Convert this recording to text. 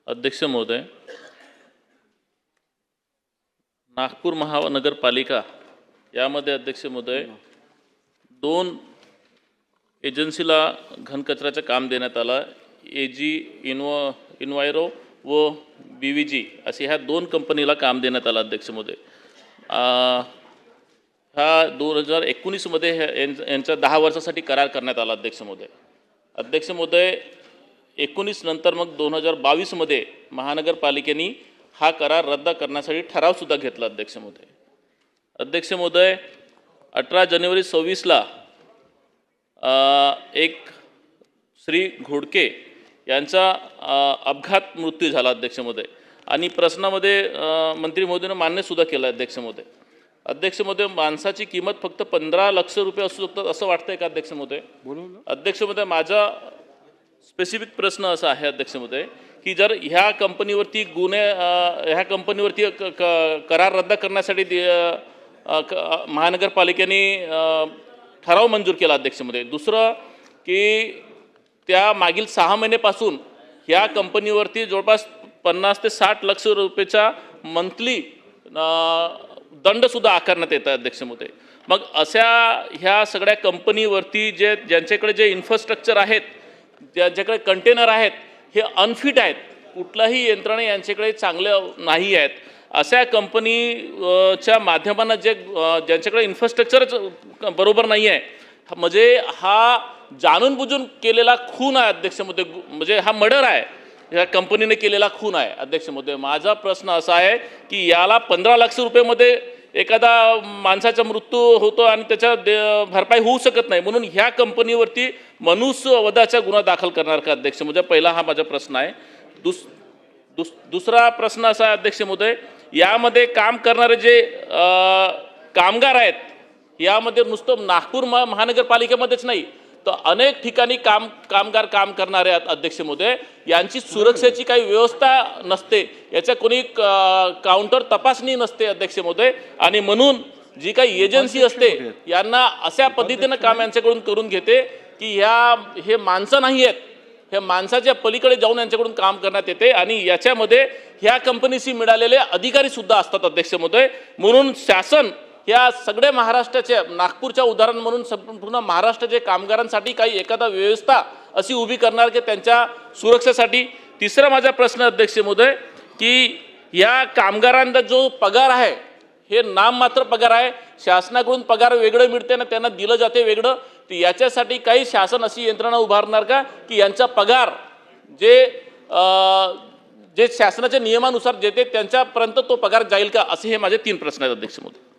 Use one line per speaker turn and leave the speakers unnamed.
अध्यक्ष महोदय, नागपूर महानगरपालिका यामध्ये अध्यक्ष महोदय दोन एजन्सीला घनकचऱ्याचं काम देण्यात आलं. इन्वायरो व BVG असे ह्या दोन कंपनीला काम देण्यात आलं अध्यक्ष महोदय. हा 2019 मध्ये यांचा 10 वर्षासाठी करार करण्यात आला अध्यक्ष महोदय. अध्यक्ष महोदय 19 नंतर मग 2022 मध्ये महानगरपालिकेने हा करार रद्द करण्यासाठी ठराव सुद्धा घेतला अध्यक्ष महोदय. अध्यक्ष महोदय 18 जानेवारी 2026 एक श्री घोडके यांचा अपघात मृत्यू झाला अध्यक्ष महोदय आणि प्रश्नामध्ये मंत्री महोदयाने मान्य सुद्धा केलं अध्यक्ष महोदय. अध्यक्ष महोदय माणसाची किंमत फक्त 15 लाख रुपये असू शकतात असं वाटतंय का अध्यक्ष महोदय? अध्यक्ष महोदय माझा स्पेसिफिक प्रश्न असा आहे अध्यक्ष महोदय की जर ह्या कंपनीवरती ह्या कंपनीवरती करार रद्द करण्यासाठी महानगरपालिकेने ठराव मंजूर केला अध्यक्ष महोदय. दुसरं की त्या मागील 6 महिन्यापासून ह्या कंपनीवरती जवळपास 50 ते 60 लाख रुपयाचा मंथली दंडसुद्धा आकारण्यात येतं अध्यक्ष महोदय. मग अशा ह्या सगळ्या कंपनीवरती ज्यांच्याकडे जे इन्फ्रास्ट्रक्चर आहेत, ज्यांच्याकडे कंटेनर आहेत, हे अनफिट आहेत, कुठलाही यंत्रणा यांच्याकडे चांगलं नाही आहेत. अशा कंपनीच्या माध्यमानं ज्यांच्याकडे इन्फ्रास्ट्रक्चरच बरोबर नाही आहे, म्हणजे हा जाणून बुजून केलेला खून आहे अध्यक्ष महोदय. म्हणजे हा मर्डर आहे, ह्या कंपनीने केलेला खून आहे अध्यक्ष महोदय. माझा प्रश्न असा आहे की याला 15 लाख रुपयेमध्ये एखादा माणसाचा मृत्यू होतो आणि त्याच्या भरपाई होऊ शकत नाही, म्हणून ह्या कंपनीवरती मनुष्यवधाचा गुन्हा दाखल करणार का अध्यक्ष महोदय? पहिला हा माझा प्रश्न आहे. दुसरा प्रश्न असा आहे अध्यक्ष महोदय, यामध्ये काम करणारे जे कामगार आहेत, यामध्ये नुसतं नागपूर महानगरपालिकेमध्येच नाही तर अनेक ठिकाणी कामगार काम करणारे आहेत अध्यक्ष महोदय. यांची सुरक्षेची काही व्यवस्था नसते, याचा कोणी काउंटर तपासणी नसते अध्यक्ष महोदय. आणि म्हणून जी काही एजन्सी असते यांना अशा पद्धतीनं काम यांच्याकडून करून घेते की हे माणसं नाही आहेत, हे माणसाच्या पलीकडे जाऊन यांच्याकडून काम करण्यात येते आणि याच्यामध्ये ह्या कंपनीशी मिळालेले अधिकारी सुद्धा असतात अध्यक्ष महोदय. म्हणून शासन या सगळ्या महाराष्ट्राच्या, नागपूरच्या उदाहरण म्हणून संपूर्ण महाराष्ट्राच्या कामगारांसाठी काही एखादा व्यवस्था अशी उभी करणार की त्यांच्या सुरक्षेसाठी. तिसरा माझा प्रश्न अध्यक्ष महोदय की या कामगारांचा जो पगार आहे हे नाममात्र पगार आहे, शासनाकडून पगार वेगळं मिळते ना त्यांना दिलं जाते वेगळं. तर याच्यासाठी काही शासन अशी यंत्रणा उभारणार का की यांचा पगार जे शासनाच्या नियमानुसार देते त्यांच्यापर्यंत तो पगार जाईल का? असे हे माझे 3 प्रश्न आहेत अध्यक्ष महोदय.